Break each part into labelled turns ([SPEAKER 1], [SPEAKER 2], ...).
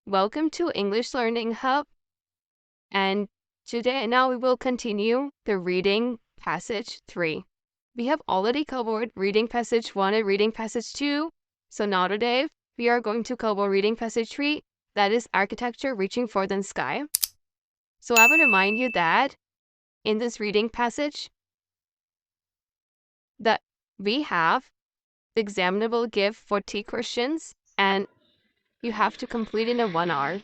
[SPEAKER 1] Welcome to English Learning Hub, and now we will continue the reading passage 3. We have already covered reading passage 1 and reading passage 2, so now today we are going to cover reading passage 3, that is architecture reaching for the sky. So I will remind you that in this reading passage that we have the examinable give 40 questions and you have to complete in a 1 hour.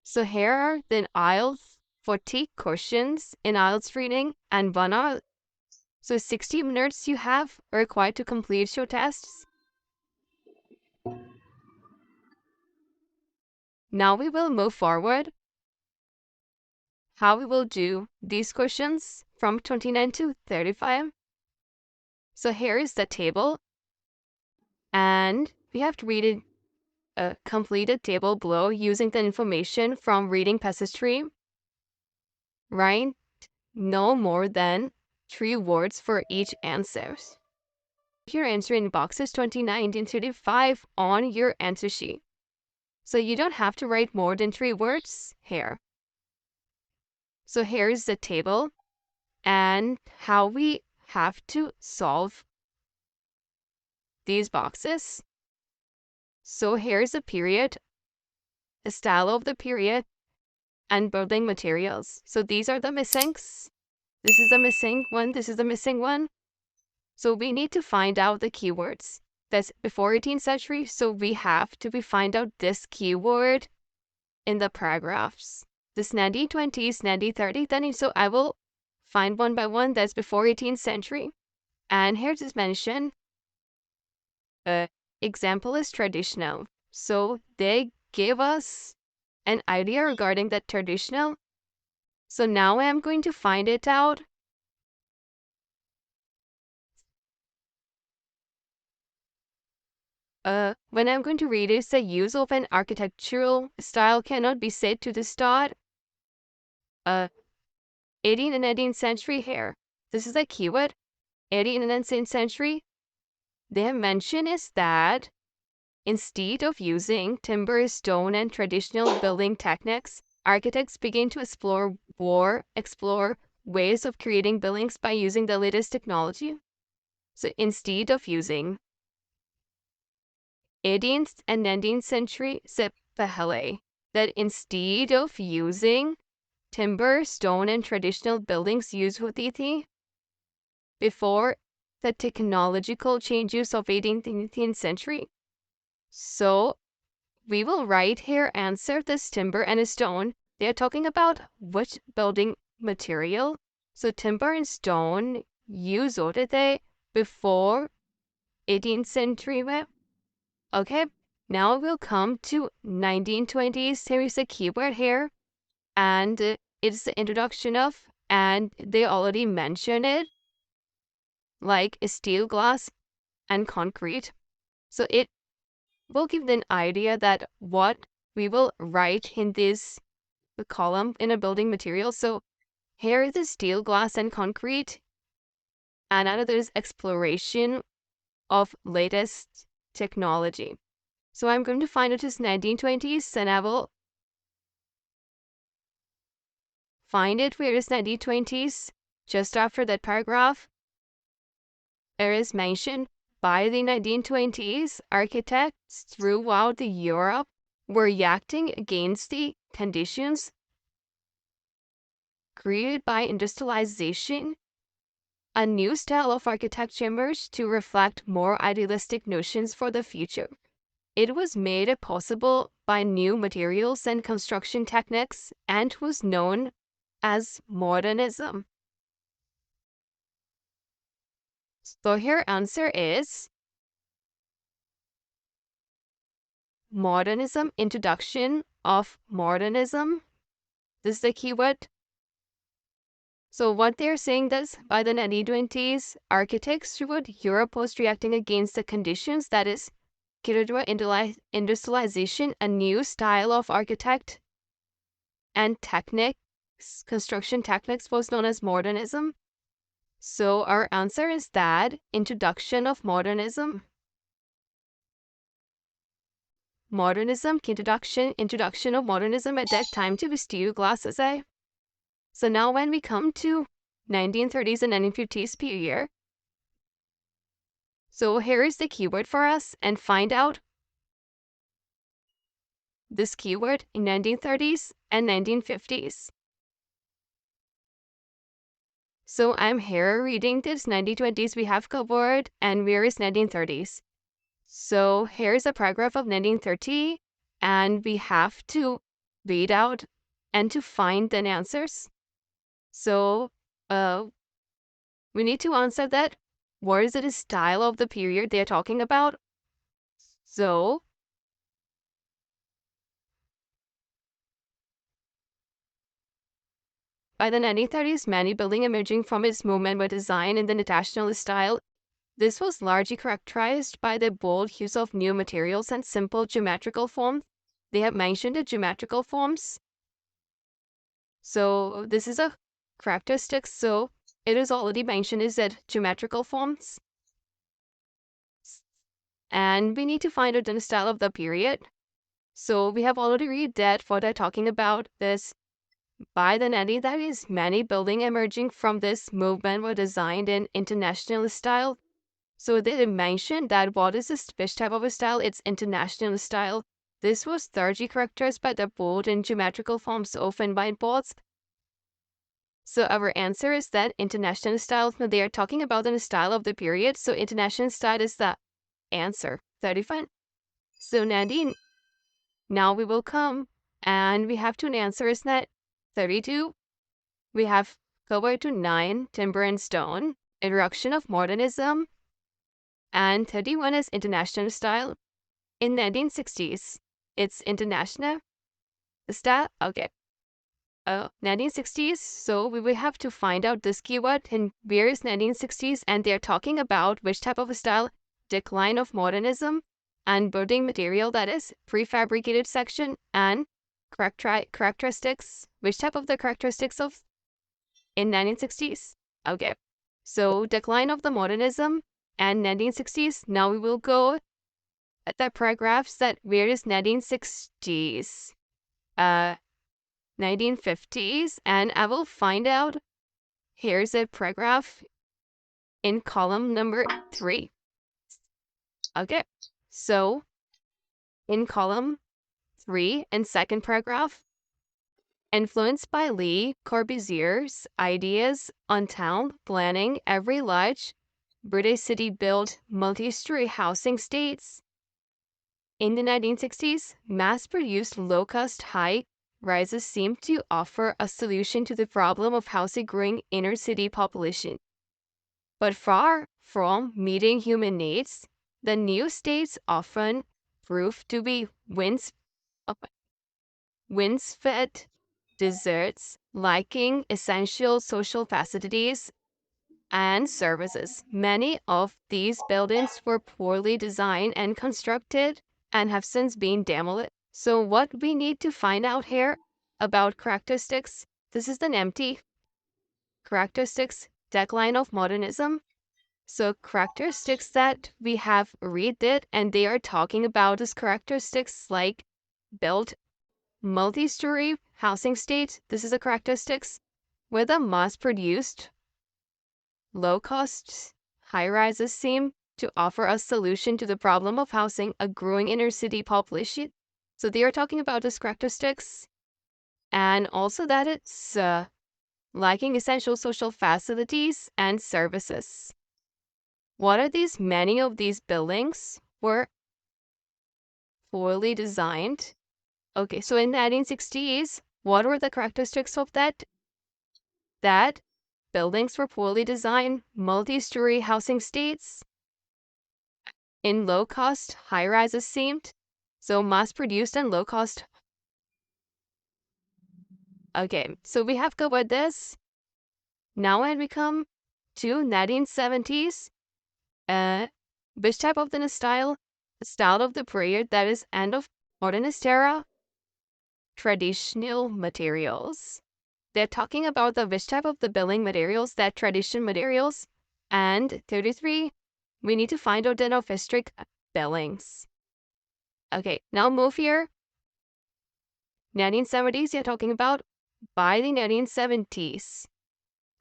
[SPEAKER 1] So here are the IELTS 40 questions in IELTS reading and 1 hour. So 60 minutes you have required to complete your tests. Now we will move forward. How we will do these questions from 29 to 35. So here is the table. And we have to read a completed table below using the information from reading passage 3. Write no more than 3 words for each answer. Your answer in boxes 29 and 35 on your answer sheet. So you don't have to write more than 3 words here. So here's the table and how we have to solve these boxes. So here's a period, a style of the period, and building materials. So these are the missings. This is the missing one, this is the missing one. So we need to find out the keywords. That's before 18th century, so we have to find out this keyword in the paragraphs. This 1920s, 1930s, then so I will find one by one that's before 18th century. And here's this mention. Example is traditional. So they gave us an idea regarding that traditional. So now I'm going to find it out. When I'm going to read it, the use of an architectural style cannot be said to the start. 18th and 19th century here. This is a keyword. 18th and 19th century. Their mention is that instead of using timber, stone, and traditional building techniques, architects began to explore ways of creating buildings by using the latest technology. So instead of using 18th and 19th century se pehle, that instead of using timber, stone, and traditional buildings used with it before the technological changes of 18th and 19th century. So we will write here answer this timber and stone. They are talking about which building material. So timber and stone used they before 18th century. Okay, now we'll come to 1920s. There is a keyword here, and it's the introduction of, and they already mentioned it, like steel, glass, and concrete. So it will give an idea that what we will write in this column in a building material. So here is the steel, glass, and concrete, and another is exploration of latest technology. So I'm going to find it as 1920s, and I will find it where is 1920s. Just after that paragraph, there is mentioned by the 1920s, architects throughout Europe were reacting against the conditions created by industrialization. A new style of architecture emerged to reflect more idealistic notions for the future. It was made possible by new materials and construction techniques and was known as modernism. So here answer is modernism, introduction of modernism. This is the keyword. So what they're saying is by the 1920s, architects throughout Europe was reacting against the conditions, that is, industrialization, a new style of architect and techniques, construction techniques was known as modernism. So our answer is that introduction of modernism. modernism, introduction of modernism at that time to steel glasses, eh? So now when we come to 1930s and 1950s period, so here is the keyword for us and find out this keyword in 1930s and 1950s. So I'm here reading this 1920s we have covered and where is 1930s. So here's a paragraph of 1930 and we have to read out and to find the answers. So we need to answer that. What is the style of the period they're talking about? So by the 1930s, many buildings emerging from its movement were designed in the nationalist style. This was largely characterized by the bold use of new materials and simple geometrical forms. They have mentioned the geometrical forms. So this is a characteristic. So it is already mentioned is that geometrical forms. And we need to find out the style of the period. So we have already read that what they're talking about this. By the 1930s, many buildings emerging from this movement were designed in international style. So they mentioned that what is this which type of a style? It's international style. This was largely characterized by the bold and geometrical forms often by boards. So our answer is that international style. They are talking about the style of the period. So international style is the answer. 35. So Nadine, now we will come and we have to answer is that 32. We have covered to 9, timber and stone, introduction of modernism, and 31 is international style. In 1960s, it's international style. Okay. 1960s, so we will have to find out this keyword in various 1960s, and they're talking about which type of a style, decline of modernism, and building material that is prefabricated section, and characteristics, which type of the characteristics of in 1960s. Okay, so decline of the modernism and 1960s. Now we will go at the paragraphs that various 1960s, 1950s, and I will find out. Here's a paragraph in column number 3. Okay, so in column 3 and second paragraph, influenced by Le Corbusier's ideas on town planning, every large British city built multi-story housing estates. In the 1960s, mass-produced low-cost high-rises seemed to offer a solution to the problem of housing growing inner-city population. But far from meeting human needs, the new estates often proved to be winds-fed deserts, lacking essential social facilities and services. Many of these buildings were poorly designed and constructed and have since been demolished. So what we need to find out here about characteristics, this is an empty characteristics, decline of modernism. So characteristics that we have read it, and they are talking about these characteristics like built multi-story housing state. This is a characteristics where the mass-produced low-cost high-rises seem to offer a solution to the problem of housing a growing inner-city population. So they are talking about these characteristics, and also that it's lacking essential social facilities and services. What are these? Many of these buildings were poorly designed. Okay, so in the 1960s, what were the characteristics of that? That buildings were poorly designed, multi-story housing estates, in low-cost high-rises seemed, so mass-produced and low-cost. Okay, so we have covered this. Now when we come to 1970s, which type of the style? The style of the period that is end of modernist era, traditional materials. They're talking about the which type of the building materials, that tradition materials. And 33, we need to find out the historic buildings. Okay, now move here. 1970s, you're talking about by the 1970s.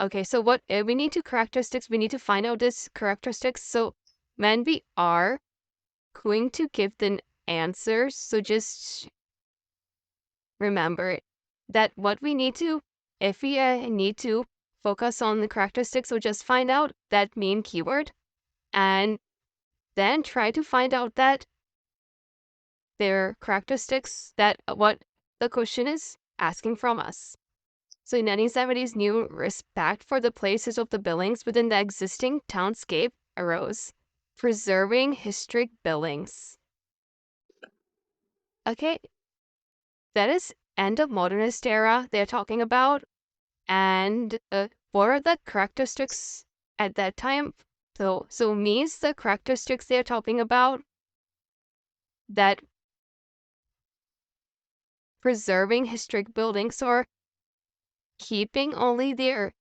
[SPEAKER 1] Okay, so what we need to characteristics, we need to find out this characteristics. So when we are going to give the answers, so just remember that what we need to, if we need to focus on the characteristics, so just find out that main keyword and then try to find out that their characteristics that what the question is asking from us. So in 1970s, new respect for the places of the buildings within the existing townscape arose, preserving historic buildings. Okay, that is end of modernist era they're talking about. And what are the characteristics at that time? So means the characteristics they're talking about that preserving historic buildings or keeping only their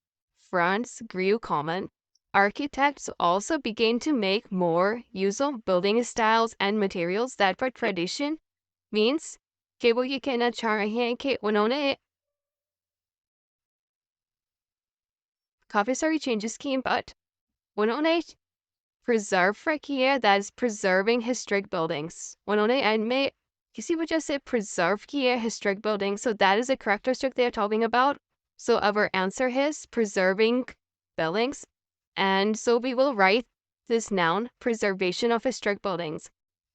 [SPEAKER 1] fronts grew common. Architects also began to make more use of building styles and materials that were tradition means कि वो ये कहना चाह रहे हैं कि उन्होंने काफी सारी changes की but उन्होंने preserve रखी है, that is preserving historic buildings. उन्होंने end में किसी वजह से preserve की है historic buildings, so that is a characteristic they are talking about. So our answer is preserving buildings. And so we will write this noun, preservation of historic buildings.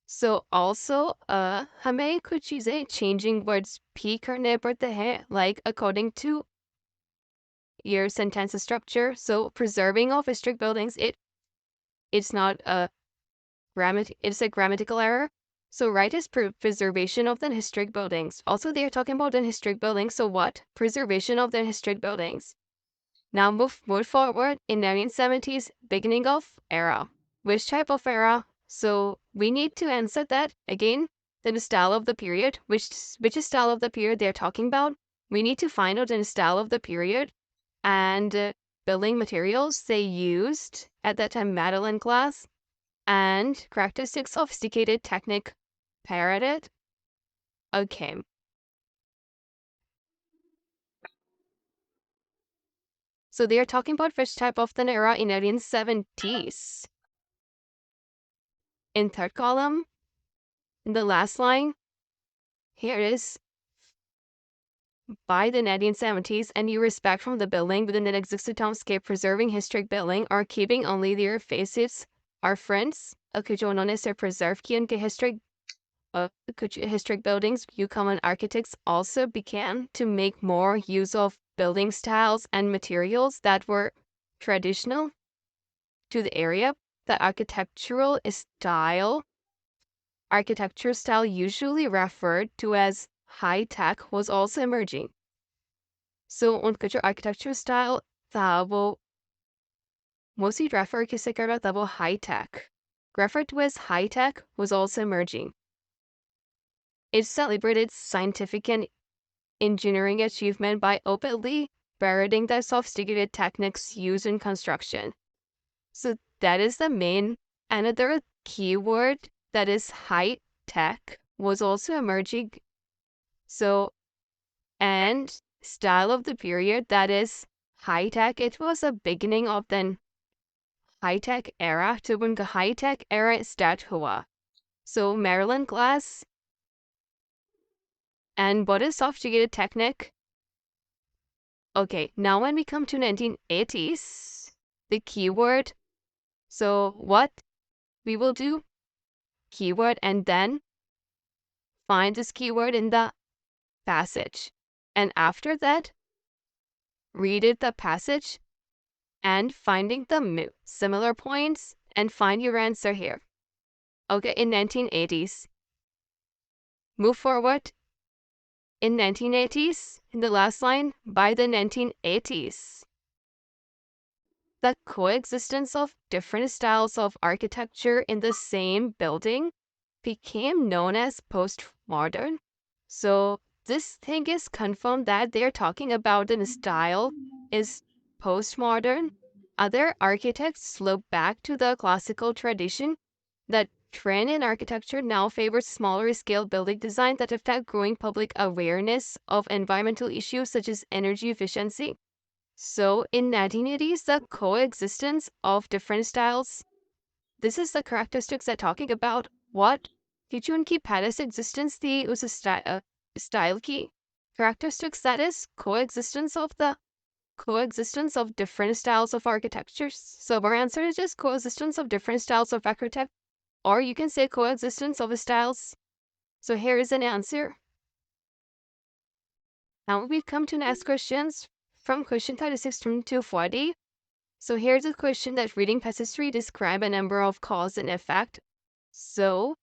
[SPEAKER 1] So also, हमें कुछ चीज़ें changing words भी करने पड़ते हैं, like according to your sentence structure. So preserving of historic buildings, it's not a it's a grammatical error. So right is preservation of the historic buildings. Also, they are talking about the historic buildings. So what? Preservation of the historic buildings. Now move forward in 1970s, beginning of era. Which type of era? So we need to answer that again. The style of the period, which is style of the period they're talking about. We need to find out the style of the period and building materials they used at that time, Madeline glass, and characteristics sophisticated technique parroted. Okay. So they are talking about which type of the era in 1970s. In third column, in the last line, here it is. By the 1970s, any respect from the building within the existing townscape preserving historic building or keeping only their faces are friends. जो उन्होंने सिर्फ preserve किए उनके historic buildings, you common architects also began to make more use of building styles and materials that were traditional to the area. The architecture style usually referred to as high-tech was also emerging. So उनका जो architecture style था वो mostly किसे कर रहा था वो high-tech. Referred to as high-tech was also emerging. It celebrated scientific and engineering achievement by openly parodying the sophisticated techniques used in construction. So that is the main. Another keyword that is high-tech was also emerging. So, and style of the period that is high-tech, it was a beginning of the high-tech era. तो उनका high-tech era start हुआ. So Maryland glass. And what is sophisticated technique? Okay, now when we come to 1980s, the keyword. So what we will do? Keyword and then find this keyword in the passage. And after that, read it the passage and finding the similar points and find your answer here. Okay, in 1980s. Move forward. In 1980s, in the last line, by the 1980s. The coexistence of different styles of architecture in the same building became known as postmodern. So this thing is confirmed that they're talking about the style is postmodern. Other architects look back to the classical tradition that trend in architecture now favors smaller scale building design that affect growing public awareness of environmental issues such as energy efficiency. So in 1980s, the coexistence of different styles. This is the characteristics that talking about what Kichun ki Paris existence the was a style key. Characteristics that is coexistence of different styles of architecture. So our answer is just coexistence of different styles of architecture, or you can say coexistence of styles. So here is an answer. Now we've come to next questions from question 36 to 40. So here's a question that reading passage 3 describe a number of cause and effect. So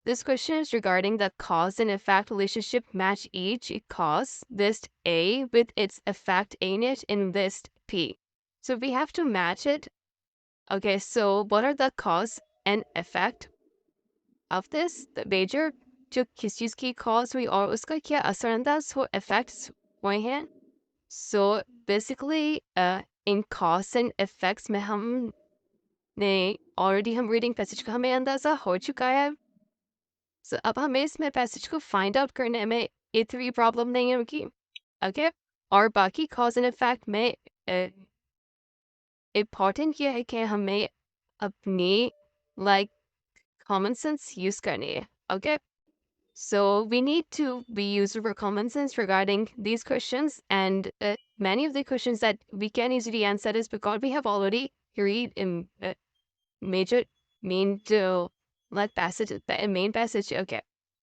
[SPEAKER 1] this question is regarding the cause and effect relationship. Match each cause list A with its effect in it in list P. So we have to match it. Okay, so what are the cause and effect of this? The major जो किस चीज़ की cause हुई और उसका क्या असर अंदाज हो effects हुए हैं. So basically, in cause and effects में हमने already हम reading passage का हमें अंदाजा हो चुका है. So अब हमें इसमें passage को find out करने में इतनी problem नहीं होगी. Okay? और बाकी cause and effect में important ये है कि हमें अपनी like common sense use करनी है. Okay? So we need to be using our common sense regarding these questions, and many of the questions that we can easily answer is because we have already read in major main like passage, the main passage. Okay,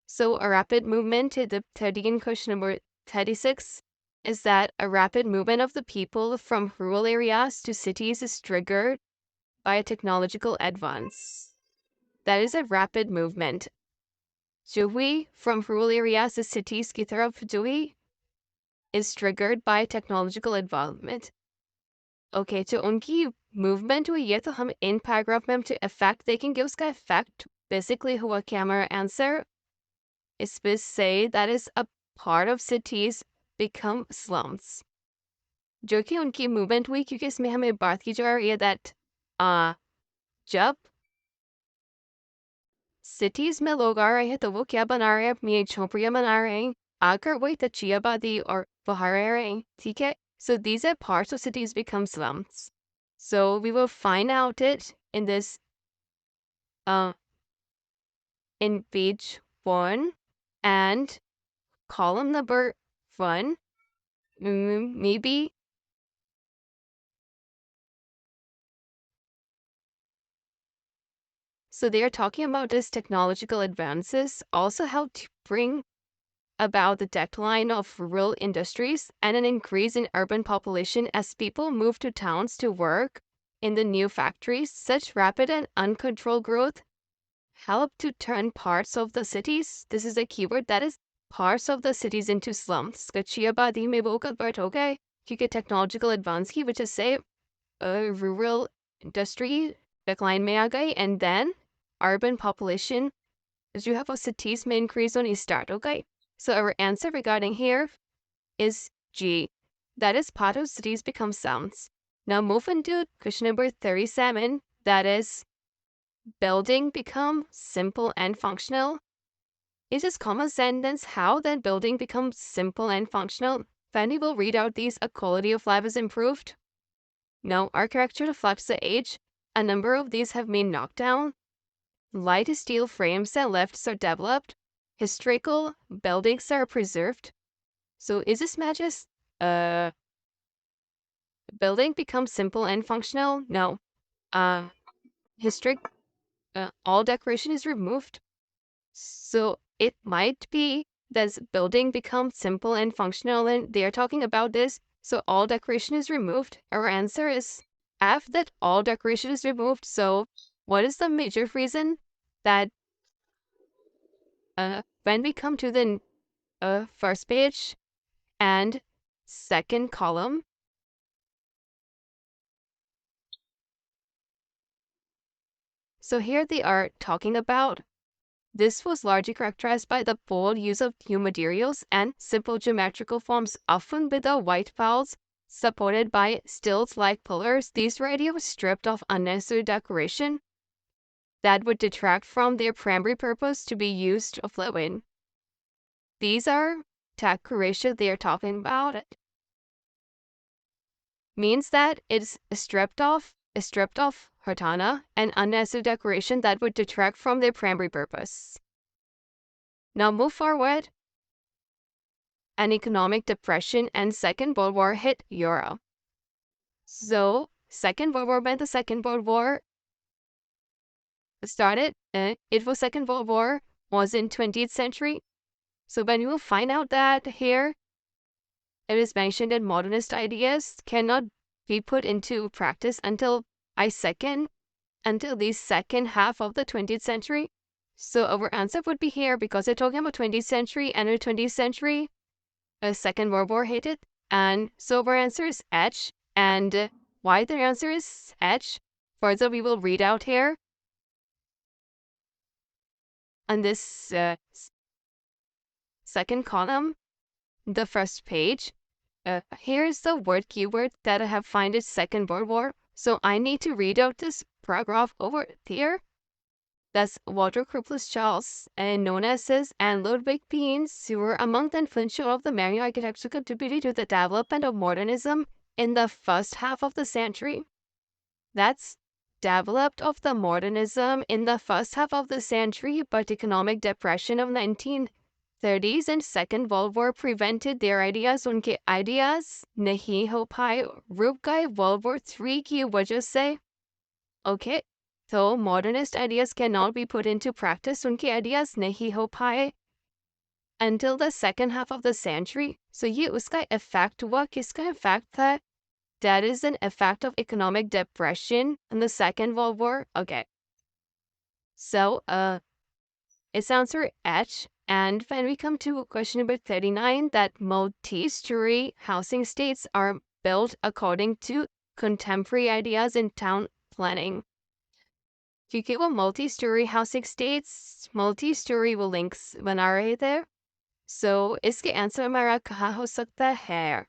[SPEAKER 1] so a rapid movement, the 30 question number 36 is that a rapid movement of the people from rural areas to cities is triggered by a technological advance. That is a rapid movement. Jui from rural areas to cities की तरफ Jui is triggered by technological advancement. Okay, तो उनकी movement हुई है तो हम in paragraph में हम to effect देखेंगे उसका effect basically हुआ क्या हमारा answer is to say that is a part of cities become slums. जो कि उनकी movement हुई क्योंकि इसमें हमें बात की जा रही है that जब cities में लोग आ रहे हैं तो वो क्या बना रहे हैं अपनी झोपड़ियाँ बना रहे हैं आकर वही तचियाबादी और बाहर रहे हैं ठीक है. So these are parts of cities become slums. So we will find out it in this in page 1 and column number 1 maybe. So they are talking about this technological advances also help to bring about the decline of rural industries and an increase in urban population as people move to towns to work in the new factories. Such rapid and uncontrolled growth help to turn parts of the cities, this is a keyword, that is parts of the cities into slums. कच्ची आबादी में वो convert हो गए क्योंकि technological advance की वजह से rural industry decline में आ गई and then urban population as you have a cities में increase on start हो गई. So our answer regarding here is G. That is part of cities become slums. Now move into question number 37. That is building become simple and functional. Is this common sentence how then building becomes simple and functional? Fanny will read out these. A quality of life is improved. No, architecture reflects the age. A number of these have been knocked down. Light steel frames and lifts are developed. Historical buildings are preserved. So is this matches? Building becomes simple and functional? No. Historic, all decoration is removed. So it might be that building becomes simple and functional and they are talking about this. So all decoration is removed. Our answer is F, that all decoration is removed. So what is the major reason that when we come to the first page and second column, so here they are talking about this was largely characterized by the bold use of new materials and simple geometrical forms, often with the white walls supported by stilts like pillars. These variety was stripped of unnecessary decoration. that would detract from their primary purpose to be used of living. These are tech ratio they are talking about. It means that it's stripped off hartana and unnecessary decoration that would detract from their primary purpose. Now move forward. An economic depression and Second World War hit Europe. So Second World War meant the Second World War started. It was Second World War was in 20th century. So when you will find out that here it is mentioned that modernist ideas cannot be put into practice until the second half of the 20th century. So our answer would be here because they're talking about 20th century and the 20th century, Second World War hit it. And so our answer is H. And why the answer is H, further we will read out here on this second column, the first page. Here's the word keyword that I have found is Second World War. So I need to read out this paragraph over here. That's Walter Gropius Charles, known as his, and Ludwig Pines, who were among the influential of the many architects who contributed to the development of modernism in the first half of the century. That's developed of the modernism in the first half of the century, but economic depression of 1930s and Second World War prevented their ideas. उनके ideas नहीं हो पाए, रुक गए World War III की वजह से. Okay, so modernist ideas cannot be put into practice. उनके ideas नहीं हो पाए until the second half of the century. So ये उसका effect हुआ. किसका effect था? That is an effect of economic depression in the Second World War. Okay. So, it's answer H. And when we come to question number 39, that multi-story housing estates are built according to contemporary ideas in town planning. क्योंकि वो multi-story housing estates, multi-story वो links बना रहे थे. So, इसके answer हमारा कहाँ हो सकता है?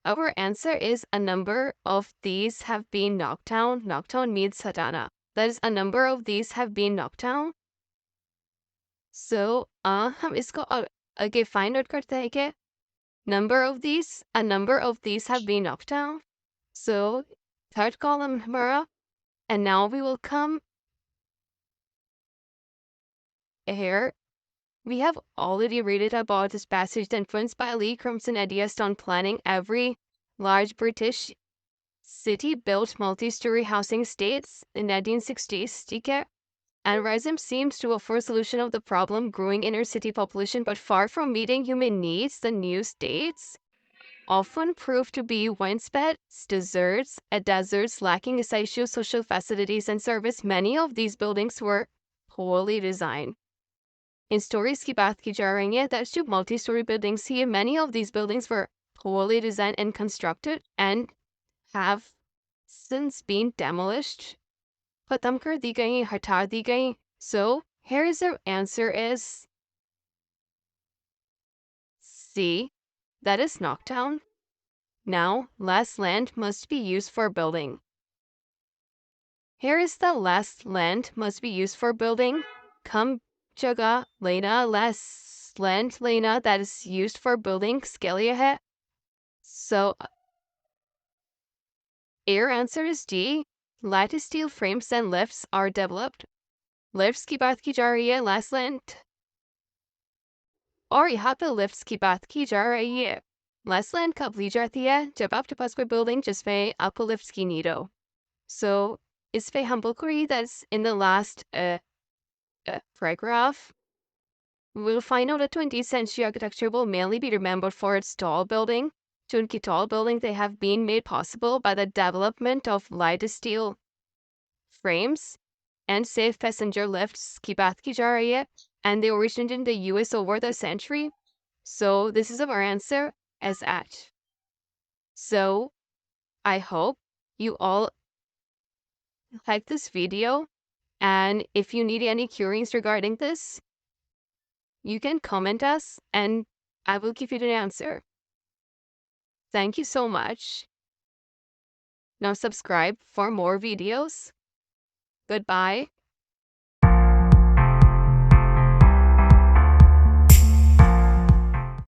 [SPEAKER 1] Our answer is a number of these have been knocked down. Knocked down means satana. That is, a number of these have been knocked down. So, हम इसको आगे find out करते हैं कि a number of these have been knocked down. So, third column हमारा. And now we will come here. We have already read about this passage influenced by Lee Crimson ideas on planning. Every large British city built multi-story housing estates in 1960s. And Rism seems to offer a solution of the problem growing inner city population, but far from meeting human needs, the new states often prove to be windspeps, deserts lacking essential social facilities and service. Many of these buildings were poorly designed. In stories की बात की जा रही है, that's जो multi-story buildings here. Many of these buildings were poorly designed and constructed and have since been demolished. खत्म कर दी गई, हटा दी गई. So here is the answer is C. That is knocked down. Now less land must be used for building. Here is the less land must be used for building. Come जगह लेना, less land लेना that is used for building के लिए है. So your answer is D. Lattice steel frames and lifts are developed. Lifts की बात की जा रही है, less land. और यहाँ पे lifts की बात की जा रही है. Less land कब ली जाती है? जब आपके पास कोई building जिसमें आपको lifts की need हो. So इस पे हम बोल that's in the last paragraph. We'll find out that 20th century architecture will mainly be remembered for its tall building. To उनकी tall building, they have been made possible by the development of light steel frames and safe passenger lifts की बात की जा रही है, and they originated in the US over the century. So this is our answer as H. So I hope you all like this video, and if you need any queries regarding this, you can comment us and I will give you the answer. Thank you so much. Now subscribe for more videos. Goodbye.